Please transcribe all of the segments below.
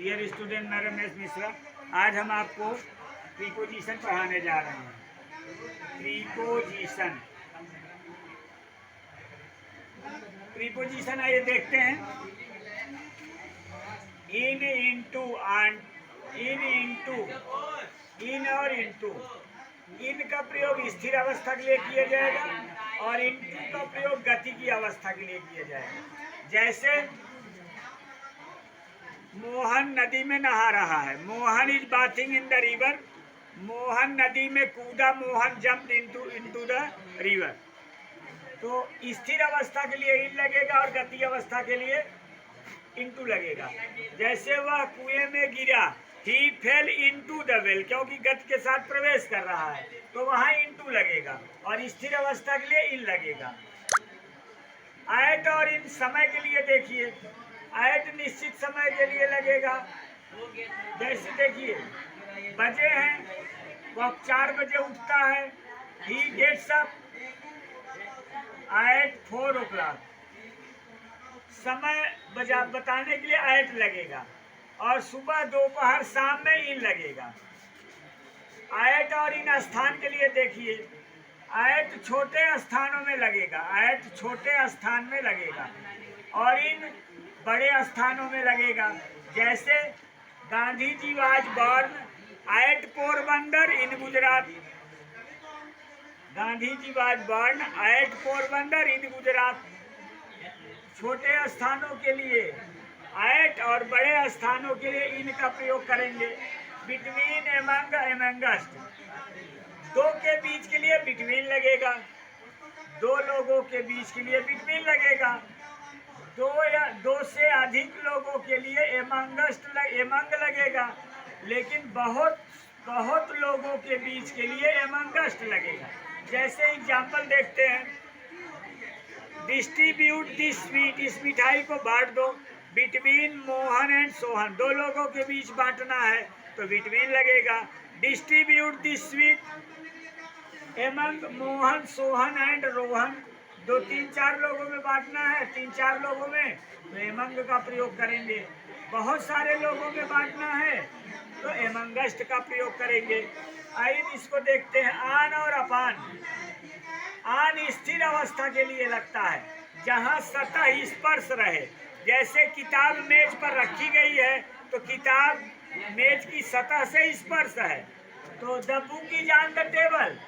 Dear student, मैं रमेश मिश्रा। आज हम आपको प्रीपोजिशन पढ़ाने जा रहे हैं। प्रीपोजिशन प्रीपोजिशन आइए देखते हैं। इन, इनटू, आन, इन, इनटू, इन और इनटू। इन का प्रयोग स्थिर अवस्था के लिए किया जाएगा और इनटू का प्रयोग गति की अवस्था के लिए किया जाएगा। जैसे मोहन नदी में नहा रहा है। Mohan is bathing in the river. Mohan नदी में कूदा। Mohan jump into the river. तो स्थिर अवस्था के लिए इन लगेगा और गति अवस्था के लिए इनटू लगेगा। जैसे वह कुएं में गिरा, ही फेल इनटू द वेल, क्योंकि गति के साथ प्रवेश कर रहा है तो वहां इनटू लगेगा और स्थिर अवस्था के लिए इन लगेगा। एट और इन समय के लिए देखिए, एट निश्चित समय के लिए लगेगा। जैसे देखिए बजे हैं, वह 4 बजे उठता है। He gets up at 4 o'clock। समय बताने के लिए एट लगेगा और सुबह, दोपहर, शाम में इन लगेगा। एट और इन स्थान के लिए देखिए, एट छोटे स्थानों में लगेगा। एट छोटे स्थान में लगेगा और इन बड़े स्थानों में लगेगा। जैसे Gandhi ji was born at Porbandar in Gujarat. Gandhi ji was born at Porbandar in Gujarat. छोटे स्थानों के लिए एट और बड़े स्थानों के लिए इन का प्रयोग करेंगे। Between, among, amongst. दो के बीच के लिए बिटवीन लगेगा। दो लोगों के बीच के लिए बिटवीन लगेगा। दो या दो से अधिक लोगों के लिए एमंग लगेगा। लेकिन बहुत लोगों के बीच के लिए एमंगस्ट लगेगा। जैसे एग्जाम्पल देखते हैं, डिस्ट्रीब्यूट दिस स्वीट, इस मिठाई को बांट दो। बिटवीन मोहन एंड सोहन, दो लोगों के बीच बांटना है तो बिटवीन लगेगा। Distribute this sweet among Mohan, Sohan and Rohan, 2-3-4 लोगों में बांटना है, 3-4 लोगों में तो एमंग का प्रयोग करेंगे। बहुत सारे लोगों में बांटना है तो एमंगस्ट का प्रयोग करेंगे। आइए इसको देखते हैं। आन और अपान। आन स्थिर अवस्था के लिए लगता है जहां सतह स्पर्श रहे। जैसे किताब मेज पर रखी गई है तो किताब मेज की सतह से स्पर्श है तो the book is on the table.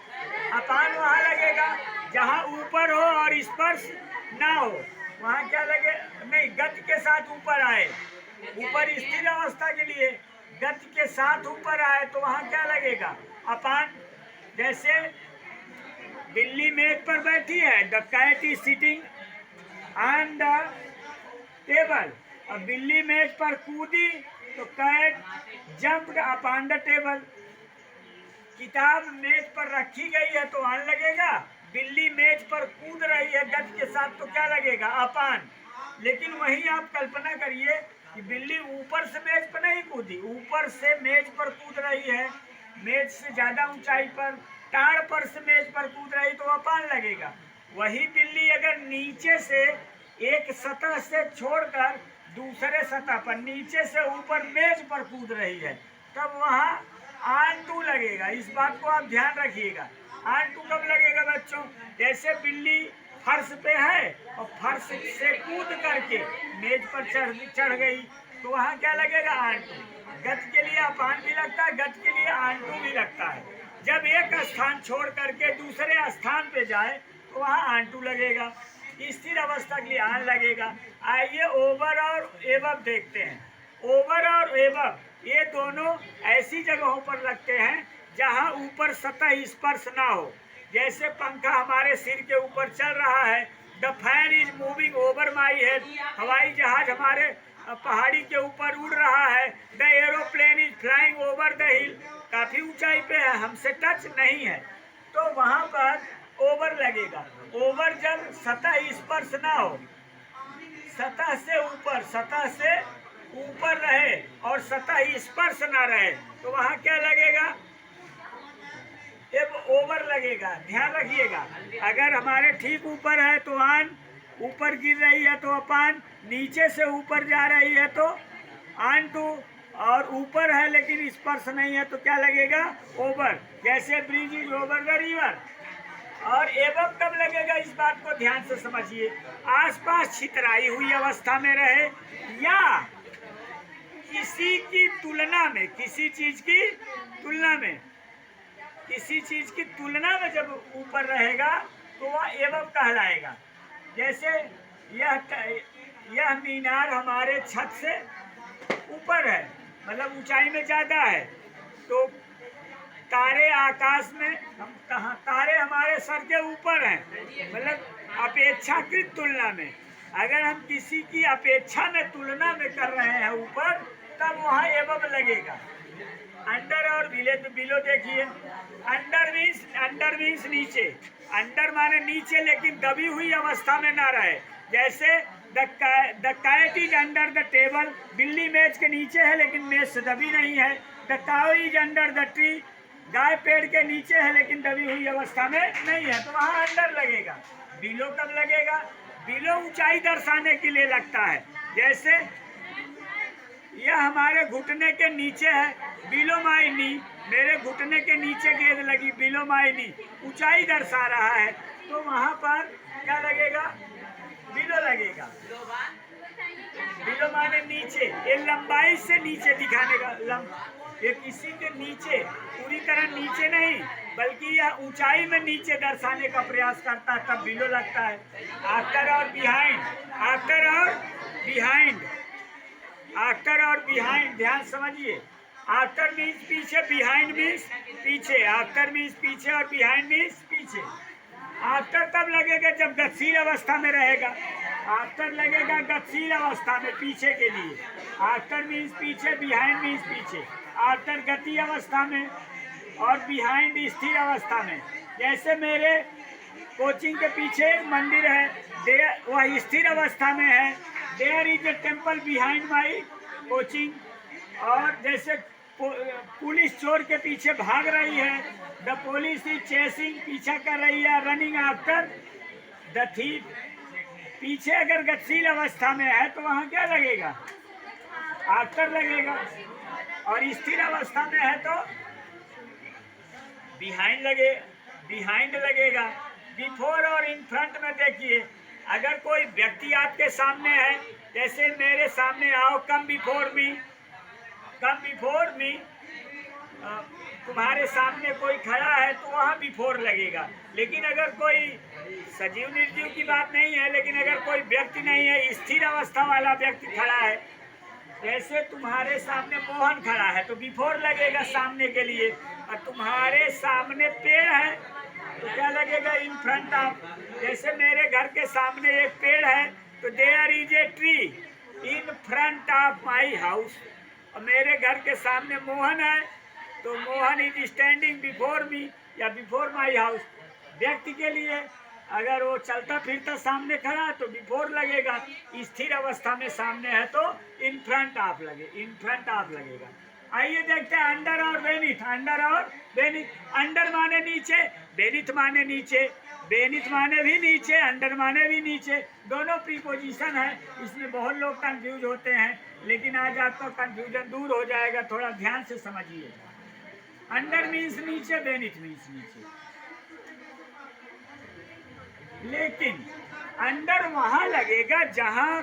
अपान वहां लगेगा जहां ऊपर हो और स्पर्श ना हो, वहां क्या लगे? नहीं, गति के साथ ऊपर आए। ऊपर स्थिर अवस्था के लिए गति के साथ ऊपर आए तो वहां क्या लगेगा? अपान। जैसे बिल्ली मेज पर बैठी है, the cat is sitting on the table. अब बिल्ली मेज पर कूदी तो cat jumped upon the table. किताब मेज पर रखी गई है तो ऑन लगेगा। बिल्ली मेज पर कूद रही है गति के साथ तो क्या लगेगा? अपान। लेकिन वहीं आप कल्पना करिए कि बिल्ली ऊपर से मेज पर नहीं कूदी, ऊपर से मेज पर कूद रही है, मेज से ज्यादा ऊंचाई पर, टाड़ पर से मेज पर कूद रही तो अपान लगेगा। वही बिल्ली अगर नीचे से एक सतह से छोड़कर दूसरे सतह पर, नीचे से ऊपर मेज पर कूद रही है तब वहां ऑन टू लगेगा। इस बात को आप ध्यान रखिएगा। ऑन टू कब लगेगा बच्चों? जैसे बिल्ली फर्श पे है और फर्श से कूद करके मेज पर चढ़ गई तो वहां क्या लगेगा? On to. गति के लिए अपान भी लगता है, गति के लिए ऑन टू भी लगता है। जब एक स्थान छोड़ करके दूसरे स्थान पे जाए तो वहां ऑन टू लगेगा। स्थिर अवस्था के लिए ऑन लगेगा। आइए ओवर और एबव देखते हैं। ओवर और एबव ये दोनों ऐसी जगहों पर लगते हैं जहां ऊपर सतह स्पर्श ना हो। जैसे पंखा हमारे सिर के ऊपर चल रहा है, the fan is moving over my head. हवाई जहाज हमारे पहाड़ी के ऊपर उड़ रहा है, the aeroplane is flying over the हिल। काफी ऊंचाई पे है, हमसे टच नहीं है तो वहां पर ओवर लगेगा। ओवर जब सतह स्पर्श ना हो, सतह से ऊपर रहे और सतह स्पर्श ना रहे तो वहां क्या लगेगा? ओवर लगेगा। ध्यान रखिएगा, अगर हमारे ठीक ऊपर है तो ऑन, ऊपर गिर रही है तो अपान, नीचे से ऊपर जा रही है तो ऑन टू, और ऊपर है लेकिन स्पर्श नहीं है तो क्या लगेगा? ओवर। जैसे bridge is over the river. और एवं कब लगेगा, इस बात को ध्यान से समझिए। आसपास छितराई हुई अवस्था में रहे या किसी की तुलना में, किसी चीज की तुलना में, किसी चीज की तुलना में जब ऊपर रहेगा तो वह एवं कहलाएगा। जैसे यह मीनार हमारे छत से ऊपर है, मतलब ऊंचाई में ज्यादा है, तो तारे आकाश में, हम कहाँ, तारे हमारे सर के ऊपर हैं, मतलब अपेक्षाकृत तुलना में। अगर हम किसी की अपेक्षा में तुलना में कर रहे हैं ऊपर, तब वहाँ एवं लगेगा। अंडर और बिलो देखिए। अंडर मीन्स नीचे। अंडर माने नीचे, लेकिन दबी हुई अवस्था में ना रहे। जैसे the cat is under the table, बिल्ली मेज के नीचे है लेकिन मेज से दबी नहीं है। The cow is under the tree, गाय पेड़ के नीचे है लेकिन दबी हुई अवस्था में नहीं है, तो वहाँ अंडर लगेगा। बिलो कब लगेगा? बिलो ऊंचाई दर्शाने के लिए लगता है। जैसे यह हमारे घुटने के नीचे है, बिलो माई नी, मेरे घुटने के नीचे गेंद लगी, बिलो माई नी, ऊंचाई दर्शा रहा है, तो वहां पर क्या लगेगा? बिलो लगेगा। बिलो माने नीचे, ये लंबाई से नीचे दिखाने का, ये किसी के नीचे, पूरी तरह नीचे नहीं, बल्कि यह ऊंचाई में नीचे दर्शाने का प्रयास करता है, तब बिलो लगता है। आफ्टर और बिहाइंड, आफ्टर और बिहाइंड, आफ्टर और बिहाइंड, ध्यान समझिए। आफ्टर मीन्स पीछे, बिहाइंड मीन्स पीछे। आफ्टर मीन्स पीछे और बिहाइंड मीन्स पीछे। आफ्टर तब लगेगा जब गतिशील अवस्था में रहेगा। आफ्टर लगेगा गतिशील अवस्था में, पीछे के लिए। आफ्टर मीन्स पीछे, बिहाइंड मीन्स पीछे। आफ्टर गति अवस्था में और बिहाइंड स्थिर अवस्था में। जैसे मेरे कोचिंग के पीछे एक मंदिर है, वह स्थिर अवस्था में है। There is a temple behind my coaching. और जैसे पुलिस चोर के पीछे भाग रही है, द पुलिस इज चेसिंग, पीछा कर रही है, रनिंग आफ्टर द थीफ। पीछे अगर गतिशील अवस्था में है तो वहाँ क्या लगेगा? आफ्टर लगेगा। और स्थिर अवस्था में है तो बिहाइंड लगेगा। बिफोर और इन फ्रंट में देखिए, अगर कोई व्यक्ति आपके सामने है, जैसे मेरे सामने आओ, कम बिफोर मी, तुम्हारे सामने कोई खड़ा है तो वहाँ बिफोर लगेगा। लेकिन अगर कोई सजीव निर्जीव की बात नहीं है, लेकिन अगर कोई व्यक्ति नहीं है, स्थिर अवस्था वाला व्यक्ति खड़ा है, जैसे तुम्हारे सामने मोहन खड़ा है तो बिफोर लगेगा सामने के लिए। और तुम्हारे सामने पेड़ है तो क्या लगेगा? In front of. जैसे मेरे घर के सामने एक पेड़ है तो there is a tree in front of my house. और मेरे घर के सामने मोहन है तो Mohan is standing before me या बिफोर माई हाउस। व्यक्ति के लिए अगर वो चलता फिरता सामने खड़ा है तो बिफोर लगेगा। स्थिर अवस्था में सामने है तो इन फ्रंट ऑफ लगेगा। आइए देखते हैं अंडर और बेनिथ। अंडर और बेनिथ। अंडर माने नीचे, बेनिथ माने नीचे। बेनिथ माने भी नीचे, अंडर माने भी नीचे, दोनों प्रीपोजिशन है। इसमें बहुत लोग कंफ्यूज होते हैं, लेकिन आज आपका कंफ्यूजन दूर हो जाएगा, थोड़ा ध्यान से समझिए। अंडर मीन्स नीचे, बेनिथ मीन्स नीचे। लेकिन अंडर वहां लगेगा जहां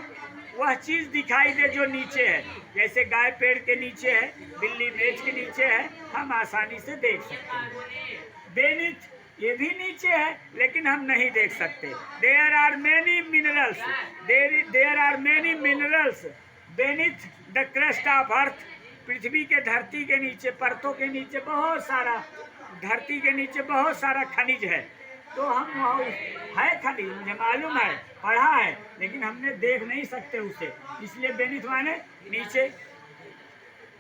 वह चीज दिखाई दे जो नीचे है। जैसे गाय पेड़ के नीचे है, बिल्ली मेज के नीचे है, हम आसानी से देख सकते हैं। बेनिथ ये भी नीचे है लेकिन हम नहीं देख सकते। There are many minerals, there are many minerals beneath the crust of earth. पृथ्वी के धरती के नीचे, परतों के नीचे बहुत सारा, धरती के नीचे बहुत सारा खनिज है। तो हम वहाँ है खनिज, मुझे मालूम है, पढ़ा है, लेकिन हमने देख नहीं सकते उसे, इसलिए बेनिथ माने नीचे।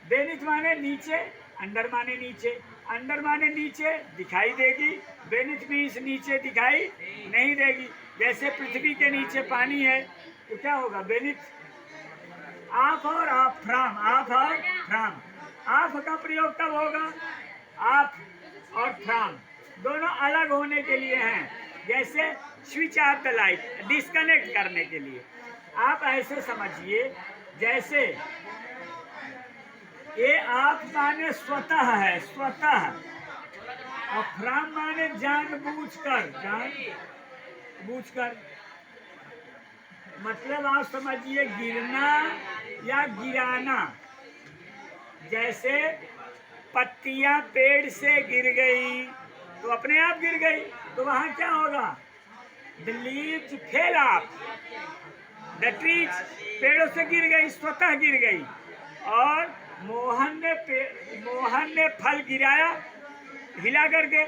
बेनिथ माने नीचे, अंडर माने नीचे। अंडर माने नीचे दिखाई देगी, बेनिथ मीन्स नीचे दिखाई नहीं देगी। जैसे पृथ्वी के नीचे पानी है तो क्या होगा? बेनिथ। आप और आप फ्रॉम, आप और फ्रॉम। आप का प्रयोग तब होगा, आप और फ्रॉम दोनों अलग होने के लिए हैं। जैसे switch off the light, disconnect करने के लिए। आप ऐसे समझिए जैसे ये आप माने स्वतः है, स्वतः, और फ्रॉम माने जानबूझकर, जानबूझकर। मतलब आप समझिए गिरना या गिराना। जैसे पत्तियां पेड़ से गिर गई तो अपने आप गिर गई, तो वहां क्या होगा? The leaves fell off the trees, पेड़ों से गिर गई, स्वतः गिर गई। और मोहन ने फल गिराया हिला करके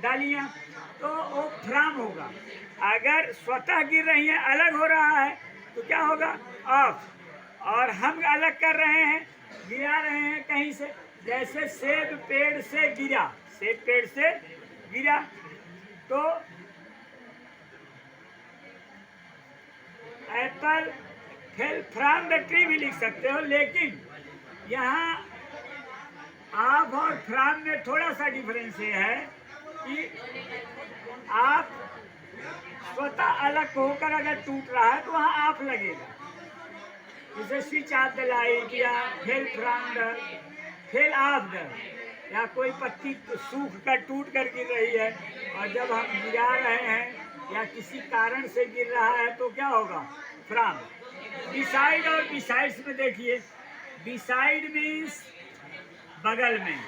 डालियां, तो वो फ्राम होगा। अगर स्वतः गिर रही है, अलग हो रहा है, तो क्या होगा? ऑफ। और हम अलग कर रहे हैं, गिरा रहे हैं कहीं से। जैसे सेब पेड़ से गिरा, सेब पेड़ से गिरा, तो Apple fell from the tree भी लिख सकते हो, लेकिन यहाँ आप और फ्रॉम में थोड़ा सा डिफरेंस ये है कि आप स्वतः अलग होकर अगर टूट रहा है तो वहाँ आप लगेगा। जैसे स्विच ऑफ द लाइट, या fell from the, fell off the, या कोई पत्ती सूख कर टूट कर गिर रही है, और जब हम गिरा रहे हैं या किसी कारण से गिर रहा है तो क्या होगा? फ्रॉम। बिसाइड और बिसाइड्स में देखिए, बिसाइड मीन्स बगल में,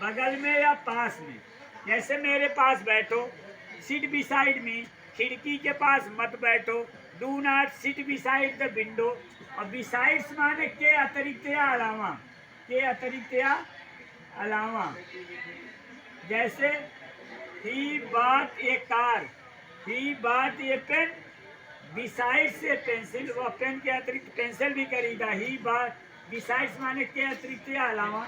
बगल में या पास में। जैसे मेरे पास बैठो, सिट बिसाइड मी, खिड़की के पास मत बैठो, do not sit beside the window. और बिसाइड्स माने के अतिरिक्त या अलावा, के अतिरिक्त या अलावा। जैसे he bought a car, he bought a pen, besides a pencil, वह पेन के अतिरिक्त पेंसिल भी खरीदा। ही बॉट, बिसाइड्स माने के अतिरिक्त या अलावा।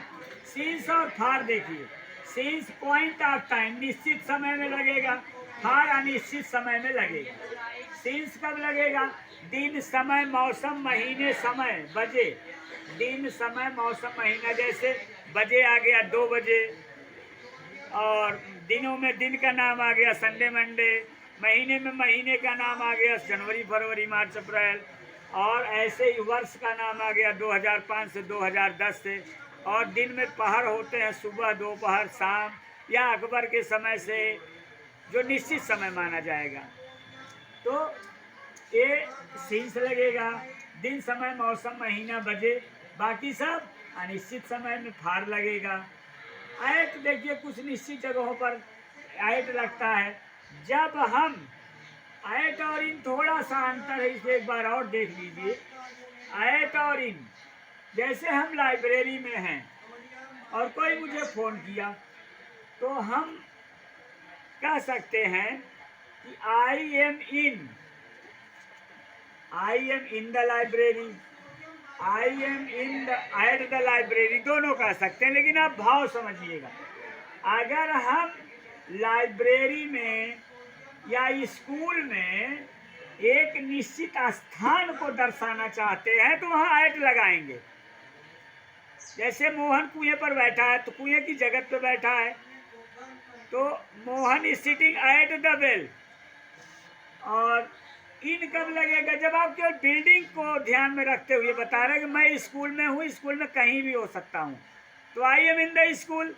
सिंस और फार देखिए, सिंस पॉइंट ऑफ टाइम, निश्चित समय में लगेगा, फार अनिश्चित समय में लगेगा। सिंस कब लगेगा? दिन, समय, मौसम, महीने, समय, बजे। दिन, समय, मौसम, महीना। जैसे बजे आ गया 2 बजे, और दिनों में दिन का नाम आ गया संडे मंडे, महीने में महीने का नाम आ गया जनवरी फरवरी मार्च अप्रैल, और ऐसे ही वर्ष का नाम आ गया 2005 से 2010 से। और दिन में पहर होते हैं सुबह, दोपहर, शाम, या अकबर के समय से जो निश्चित समय माना जाएगा। तो ये सिंस लगेगा, दिन, समय, मौसम, महीना, बजे। बाकी सब अनिश्चित समय में फार लगेगा। ऐट देखिए, कुछ निश्चित जगहों पर ऐट लगता है। जब हम ऐट और इन थोड़ा सा अंतर है, इसे एक बार और देख लीजिए। ऐट और इन, जैसे हम लाइब्रेरी में हैं और कोई मुझे फ़ोन किया, तो हम कह सकते हैं कि I am in the library, I am in the at the library, दोनों कह सकते हैं, लेकिन आप भाव समझिएगा। अगर हम लाइब्रेरी में या स्कूल में एक निश्चित स्थान को दर्शाना चाहते हैं तो वहाँ ऐट लगाएंगे। जैसे मोहन कुएं पर बैठा है, तो कुएं की जगह पे बैठा है, तो Mohan is sitting at the well. और इन कब लगेगा? जब आप केवल बिल्डिंग को ध्यान में रखते हुए बता रहे हैं कि मैं स्कूल में हूँ, स्कूल में कहीं भी हो सकता हूँ, तो I am in the school.